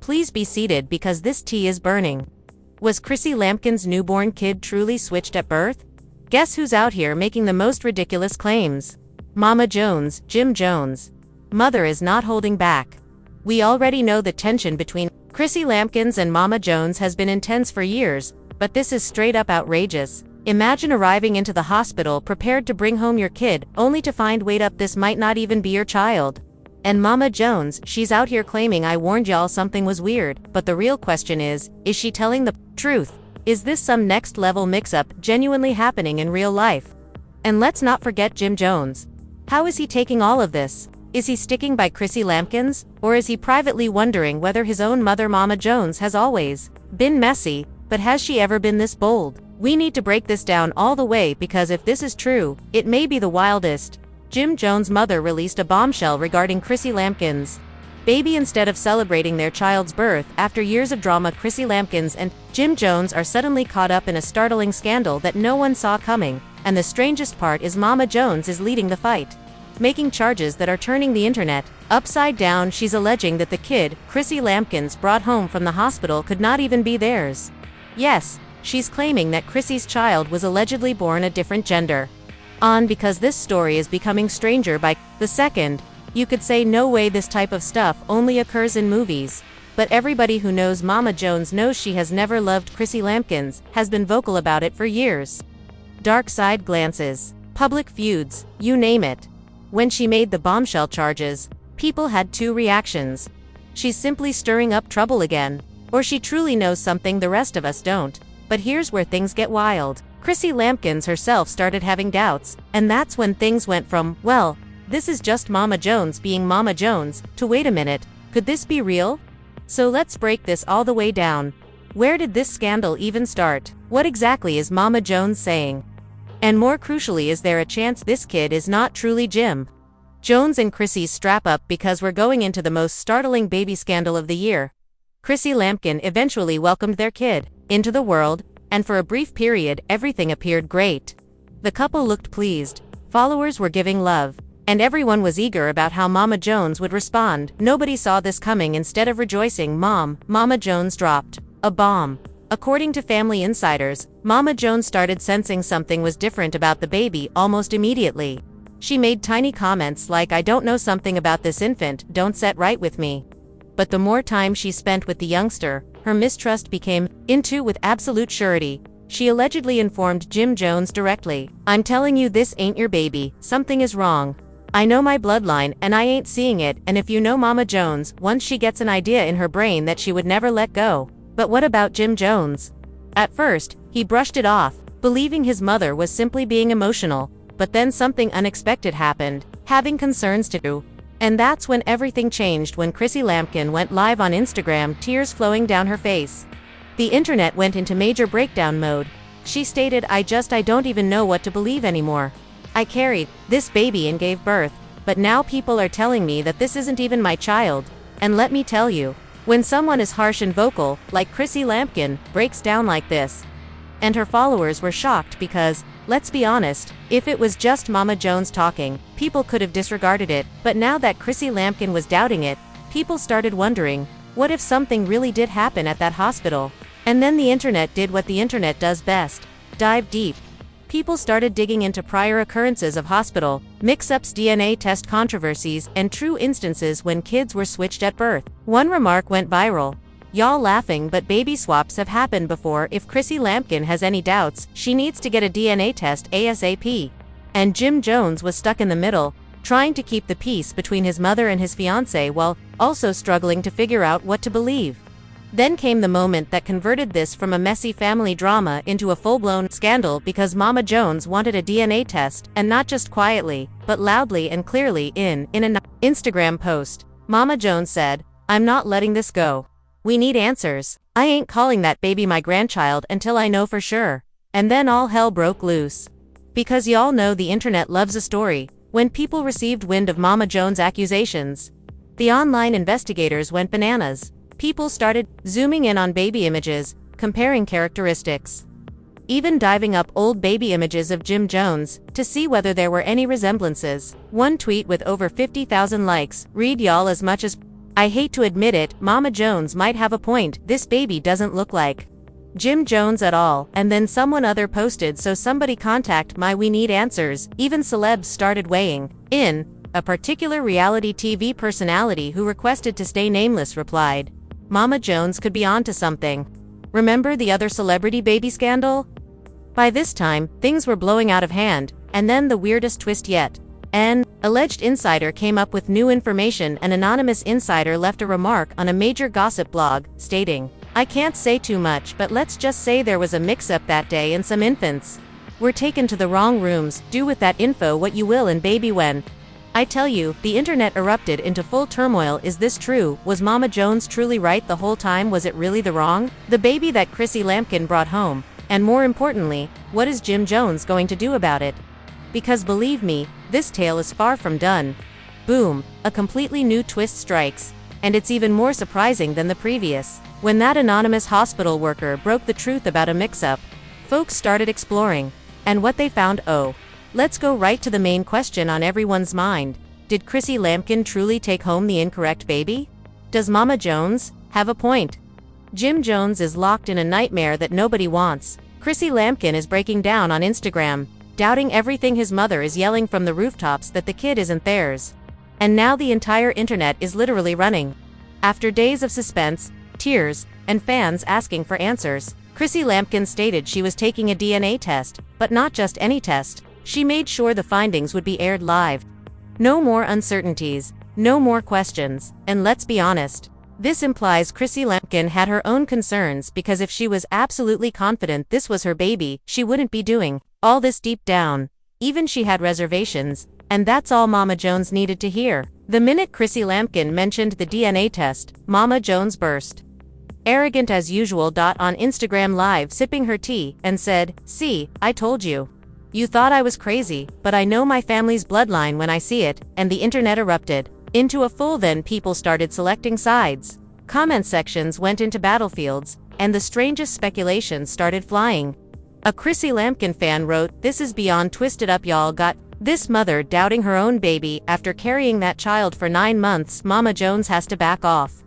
Please be seated because this tea is burning. Was Chrissy Lampkin's newborn kid truly switched at birth? Guess who's out here making the most ridiculous claims? Mama Jones, Jim Jones. Mother is not holding back. We already know the tension between Chrissy Lampkins and Mama Jones has been intense for years, but this is straight up outrageous. Imagine arriving into the hospital prepared to bring home your kid, only to find wait up, this might not even be your child. And Mama Jones, she's out here claiming I warned y'all something was weird, but the real question is she telling the truth? Is this some next level mix-up genuinely happening in real life? And let's not forget Jim Jones. How is he taking all of this? Is he sticking by Chrissy Lampkins, or is he privately wondering whether his own mother Mama Jones has always been messy, but has she ever been this bold? We need to break this down all the way because if this is true, it may be the wildest. Jim Jones' mother released a bombshell regarding Chrissy Lampkins' baby. Instead of celebrating their child's birth after years of drama, Chrissy Lampkins and Jim Jones are suddenly caught up in a startling scandal that no one saw coming, and the strangest part is Mama Jones is leading the fight, making charges that are turning the internet upside down. She's alleging that the kid Chrissy Lampkins brought home from the hospital could not even be theirs. Yes, she's claiming that Chrissy's child was allegedly born a different gender. Because this story is becoming stranger by the second. You could say no way, this type of stuff only occurs in movies. But everybody who knows Mama Jones knows she has never loved Chrissy Lampkins, has been vocal about it for years. Dark side glances, public feuds, you name it. When she made the bombshell charges, people had two reactions. She's simply stirring up trouble again, or she truly knows something the rest of us don't. But here's where things get wild. Chrissy Lampkins herself started having doubts, and that's when things went from, well, this is just Mama Jones being Mama Jones, to wait a minute, could this be real? So let's break this all the way down. Where did this scandal even start? What exactly is Mama Jones saying? And more crucially, is there a chance this kid is not truly Jim Jones and Chrissy's? Strap up because we're going into the most startling baby scandal of the year. Chrissy Lampkin eventually welcomed their kid into the world, and for a brief period everything appeared great. The couple looked pleased, followers were giving love, and everyone was eager about how Mama Jones would respond. Nobody saw this coming. Instead of rejoicing, Mama Jones dropped a bomb. According to family insiders, Mama Jones started sensing something was different about the baby almost immediately. She made tiny comments like, "I don't know, something about this infant don't set right with me." But the more time she spent with the youngster, her mistrust became into with absolute surety. She allegedly informed Jim Jones directly, "I'm telling you, this ain't your baby, something is wrong. I know my bloodline and I ain't seeing it." And if you know Mama Jones, once she gets an idea in her brain that she would never let go. But what about Jim Jones? At first, he brushed it off, believing his mother was simply being emotional, but then something unexpected happened, having concerns too. And that's when everything changed, when Chrissy Lampkin went live on Instagram, tears flowing down her face. The internet went into major breakdown mode. She stated, I don't even know what to believe anymore. I carried this baby and gave birth, but now people are telling me that this isn't even my child. And let me tell you, when someone is harsh and vocal, like Chrissy Lampkin, breaks down like this. And her followers were shocked because, let's be honest, if it was just Mama Jones talking, people could have disregarded it. But now that Chrissy Lampkin was doubting it, people started wondering, what if something really did happen at that hospital? And then the internet did what the internet does best, dive deep. People started digging into prior occurrences of hospital mix-ups, DNA test controversies, and true instances when kids were switched at birth. One remark went viral. Y'all laughing, but baby swaps have happened before. If Chrissy Lampkin has any doubts, she needs to get a DNA test ASAP. And Jim Jones was stuck in the middle, trying to keep the peace between his mother and his fiancée while also struggling to figure out what to believe. Then came the moment that converted this from a messy family drama into a full-blown scandal, because Mama Jones wanted a DNA test, and not just quietly, but loudly and clearly. In an Instagram post, Mama Jones said, "I'm not letting this go. We need answers. I ain't calling that baby my grandchild until I know for sure." And then all hell broke loose. Because y'all know the internet loves a story. When people received wind of Mama Jones' accusations, the online investigators went bananas. People started zooming in on baby images, comparing characteristics, even diving up old baby images of Jim Jones to see whether there were any resemblances. One tweet with over 50,000 likes read, "Y'all as much as I hate to admit it, Mama Jones might have a point, this baby doesn't look like Jim Jones at all, and then someone other posted, so somebody contact my we need answers. Even celebs started weighing in. A particular reality TV personality who requested to stay nameless replied, Mama Jones could be onto something. Remember the other celebrity baby scandal? By this time, things were blowing out of hand, and then the weirdest twist yet. An alleged insider came up with new information. An anonymous insider left a remark on a major gossip blog, stating, I can't say too much, but let's just say there was a mix-up that day and some infants were taken to the wrong rooms. Do with that info what you will, and baby, when I tell you, the internet erupted into full turmoil. Is this true? Was Mama Jones truly right the whole time? Was it really the wrong? The baby that Chrissy Lampkin brought home? And more importantly, what is Jim Jones going to do about it? Because believe me, this tale is far from done. Boom, a completely new twist strikes. And it's even more surprising than the previous. When that anonymous hospital worker broke the truth about a mix-up, folks started exploring. And what they found, oh. Let's go right to the main question on everyone's mind. Did Chrissy Lampkin truly take home the incorrect baby? Does Mama Jones have a point? Jim Jones is locked in a nightmare that nobody wants. Chrissy Lampkin is breaking down on Instagram, doubting everything. His mother is yelling from the rooftops that the kid isn't theirs. And now the entire internet is literally running. After days of suspense, tears, and fans asking for answers, Chrissy Lampkin stated she was taking a DNA test, but not just any test. She made sure the findings would be aired live. No more uncertainties, no more questions, and let's be honest. This implies Chrissy Lampkin had her own concerns, because if she was absolutely confident this was her baby, she wouldn't be doing all this deep down. Even she had reservations, and that's all Mama Jones needed to hear. The minute Chrissy Lampkin mentioned the DNA test, Mama Jones burst arrogant as usual. On Instagram Live sipping her tea, and said, see, I told you. You thought I was crazy, but I know my family's bloodline when I see it, and the internet erupted into a full. Then people started selecting sides. Comment sections went into battlefields, and the strangest speculations started flying. A Chrissy Lampkin fan wrote, this is beyond twisted up. Y'all got this mother doubting her own baby after carrying that child for 9 months. Mama Jones has to back off.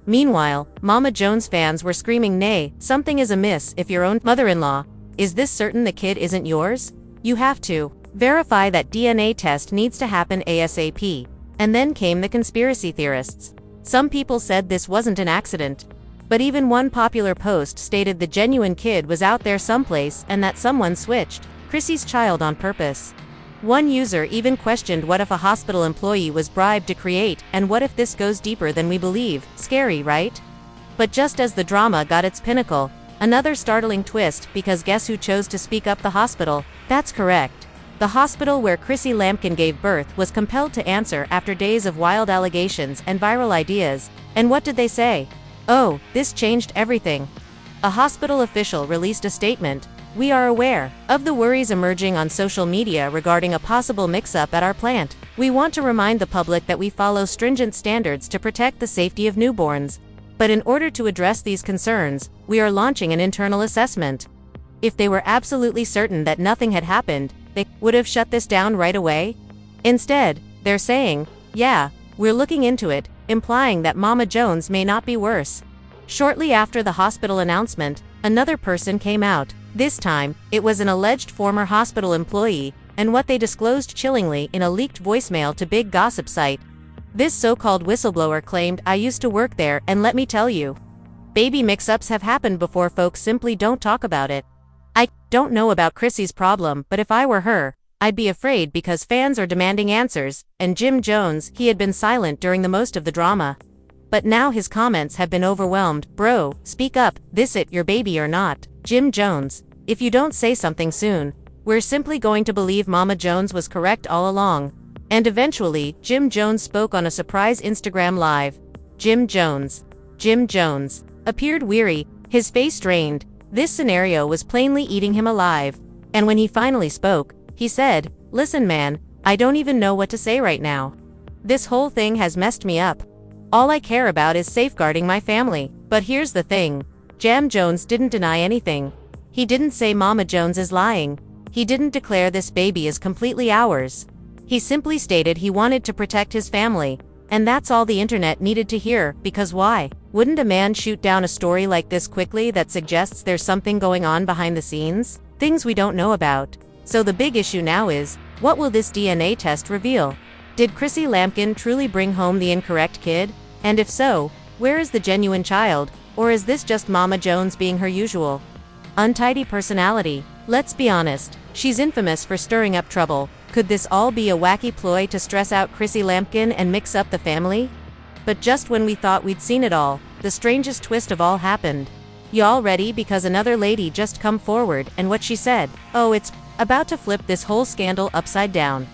Meanwhile, Mama Jones fans were screaming, nay, something is amiss if your own mother-in-law. Is this certain the kid isn't yours? You have to verify that DNA test needs to happen ASAP. And then came the conspiracy theorists. Some people said this wasn't an accident. But even one popular post stated the genuine kid was out there someplace and that someone switched Chrissy's child on purpose. One user even questioned, what if a hospital employee was bribed to create, and what if this goes deeper than we believe? Scary, right? But just as the drama got its pinnacle, another startling twist, because guess who chose to speak up? The hospital. That's correct. The hospital where Chrissy Lampkin gave birth was compelled to answer after days of wild allegations and viral ideas. And what did they say? Oh, this changed everything. A hospital official released a statement. We are aware of the worries emerging on social media regarding a possible mix-up at our plant. We want to remind the public that we follow stringent standards to protect the safety of newborns. But in order to address these concerns, we are launching an internal assessment. If they were absolutely certain that nothing had happened, they would have shut this down right away. Instead, they're saying, yeah, we're looking into it, implying that Mama Jones may not be worse. Shortly after the hospital announcement, another person came out. This time, it was an alleged former hospital employee, and what they disclosed chillingly in a leaked voicemail to big gossip site. This so-called whistleblower claimed, I used to work there, and let me tell you, baby mix-ups have happened before. Folks simply don't talk about it. I don't know about Chrissy's problem, but if I were her, I'd be afraid because fans are demanding answers, and Jim Jones, he had been silent during the most of the drama. But now his comments have been overwhelmed. Bro, speak up, this it your baby or not? Jim Jones, if you don't say something soon, we're simply going to believe Mama Jones was correct all along. And eventually, Jim Jones spoke on a surprise Instagram Live. Jim Jones appeared weary, his face drained. This scenario was plainly eating him alive. And when he finally spoke, he said, listen man, I don't even know what to say right now. This whole thing has messed me up. All I care about is safeguarding my family. But here's the thing. Jim Jones didn't deny anything. He didn't say Mama Jones is lying. He didn't declare this baby is completely ours. He simply stated he wanted to protect his family. And that's all the internet needed to hear, because why? Wouldn't a man shoot down a story like this quickly that suggests there's something going on behind the scenes? Things we don't know about. So the big issue now is, what will this DNA test reveal? Did Chrissy Lampkin truly bring home the incorrect kid? And if so, where is the genuine child? Or is this just Mama Jones being her usual untidy personality? Let's be honest, she's infamous for stirring up trouble. Could this all be a wacky ploy to stress out Chrissy Lampkin and mix up the family? But just when we thought we'd seen it all, the strangest twist of all happened. Y'all ready? Because another lady just come forward, and what she said, oh, it's about to flip this whole scandal upside down.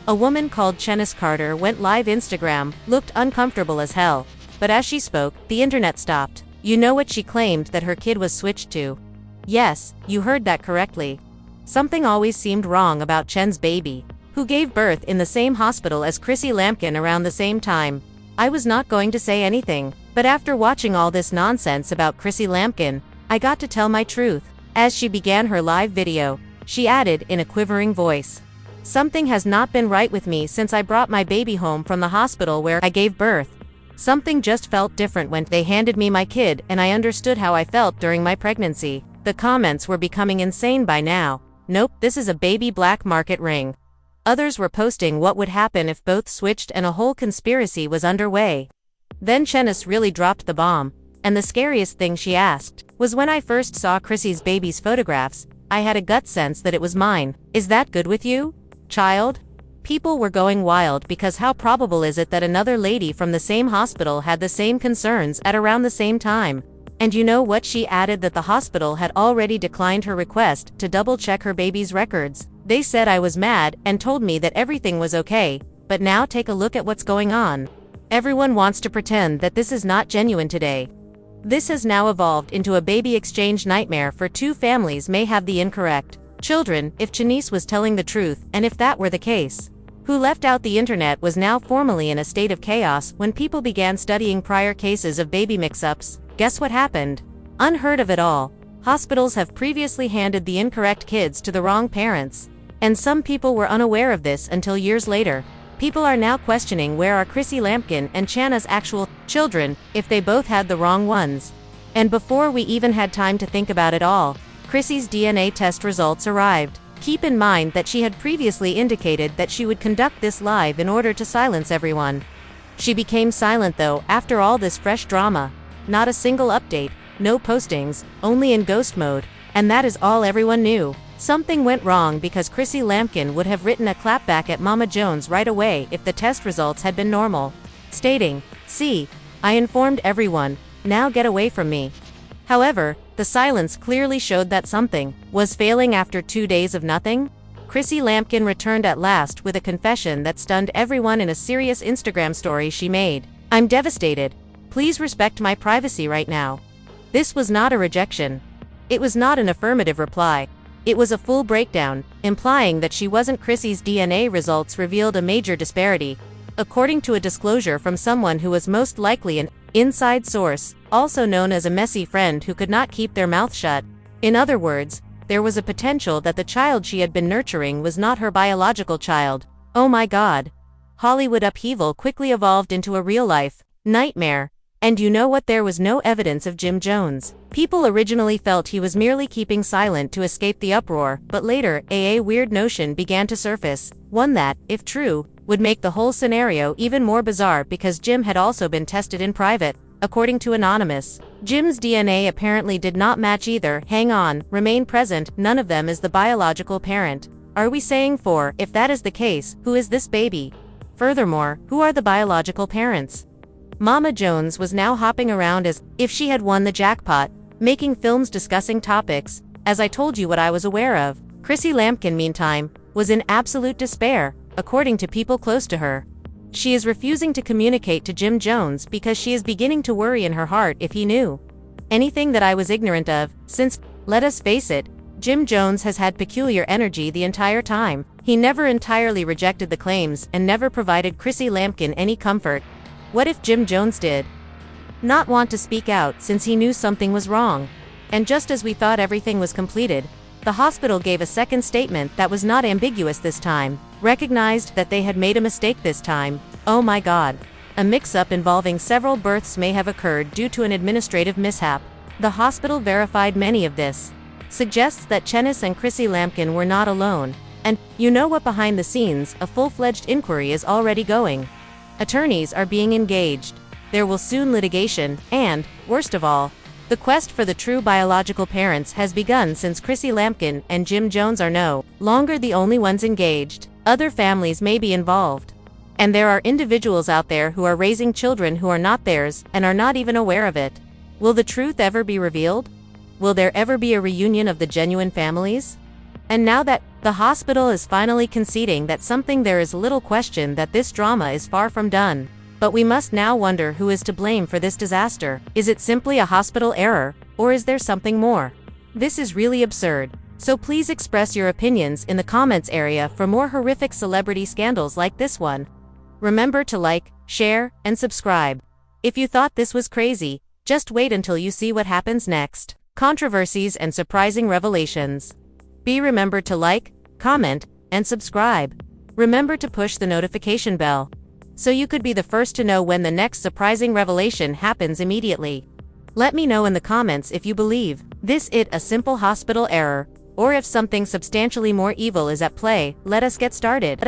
A woman called Chenis Carter went live Instagram, looked uncomfortable as hell. But as she spoke, the internet stopped. You know what she claimed that her kid was switched to? Yes, you heard that correctly. Something always seemed wrong about Chen's baby, who gave birth in the same hospital as Chrissy Lampkin around the same time. I was not going to say anything, but after watching all this nonsense about Chrissy Lampkin, I got to tell my truth. As she began her live video, she added in a quivering voice, "Something has not been right with me since I brought my baby home from the hospital where I gave birth. Something just felt different when they handed me my kid, and I understood how I felt during my pregnancy." The comments were becoming insane by now. Nope, this is a baby black market ring. Others were posting what would happen if both switched, and a whole conspiracy was underway. Then Chenis really dropped the bomb, and the scariest thing she asked was, when I first saw Chrissy's baby's photographs, I had a gut sense that it was mine. Is that good with you, child? People were going wild because how probable is it that another lady from the same hospital had the same concerns at around the same time? And you know what? She added that the hospital had already declined her request to double-check her baby's records. They said I was mad and told me that everything was okay, but now take a look at what's going on. Everyone wants to pretend that this is not genuine today. This has now evolved into a baby exchange nightmare for two families may have the incorrect children if Chenis was telling the truth, and if that were the case. Who left out the internet was now formally in a state of chaos when people began studying prior cases of baby mix-ups. Guess what happened? Unheard of at all. Hospitals have previously handed the incorrect kids to the wrong parents. And some people were unaware of this until years later. People are now questioning where are Chrissy Lampkin and Channa's actual children if they both had the wrong ones. And before we even had time to think about it all, Chrissy's DNA test results arrived. Keep in mind that she had previously indicated that she would conduct this live in order to silence everyone. She became silent though after all this fresh drama. Not a single update, no postings, only in ghost mode, and that is all everyone knew. Something went wrong because Chrissy Lampkin would have written a clapback at Mama Jones right away if the test results had been normal, stating, "See, I informed everyone, now get away from me." However, the silence clearly showed that something was failing after 2 days of nothing. Chrissy Lampkin returned at last with a confession that stunned everyone in a serious Instagram story she made. "I'm devastated. Please respect my privacy right now." This was not a rejection. It was not an affirmative reply. It was a full breakdown, implying that she wasn't. Chrissy's DNA results revealed a major disparity. According to a disclosure from someone who was most likely an inside source, also known as a messy friend who could not keep their mouth shut. In other words, there was a potential that the child she had been nurturing was not her biological child. Oh my God. Hollywood upheaval quickly evolved into a real-life nightmare. And you know what? There was no evidence of Jim Jones. People originally felt he was merely keeping silent to escape the uproar, but later, a weird notion began to surface. One that, if true, would make the whole scenario even more bizarre because Jim had also been tested in private. According to Anonymous, Jim's DNA apparently did not match either. Hang on, remain present, none of them is the biological parent. Are we saying if that is the case, who is this baby? Furthermore, who are the biological parents? Mama Jones was now hopping around as if she had won the jackpot, making films discussing topics, as I told you what I was aware of. Chrissy Lampkin, meantime, was in absolute despair, according to people close to her. She is refusing to communicate to Jim Jones because she is beginning to worry in her heart if he knew anything that I was ignorant of, since, let us face it, Jim Jones has had peculiar energy the entire time. He never entirely rejected the claims and never provided Chrissy Lampkin any comfort. What if Jim Jones did not want to speak out since he knew something was wrong? And just as we thought everything was completed, the hospital gave a second statement that was not ambiguous this time, recognized that they had made a mistake this time. Oh my God. A mix-up involving several births may have occurred due to an administrative mishap. The hospital verified many of this. Suggests that Chenis and Chrissy Lampkin were not alone. And, you know what, behind the scenes, a full-fledged inquiry is already going. Attorneys are being engaged. There will soon litigation, and, worst of all, the quest for the true biological parents has begun since Chrissy Lampkin and Jim Jones are no longer the only ones engaged. Other families may be involved. And there are individuals out there who are raising children who are not theirs and are not even aware of it. Will the truth ever be revealed? Will there ever be a reunion of the genuine families? And now that the hospital is finally conceding that something, there is little question that this drama is far from done. But we must now wonder who is to blame for this disaster. Is it simply a hospital error, or is there something more? This is really absurd. So please express your opinions in the comments area for more horrific celebrity scandals like this one. Remember to like, share, and subscribe. If you thought this was crazy, just wait until you see what happens next. Controversies and surprising revelations. Remember to like, comment, and subscribe. Remember to push the notification bell, so you could be the first to know when the next surprising revelation happens immediately. Let me know in the comments if you believe this is a simple hospital error, or if something substantially more evil is at play. Let us get started.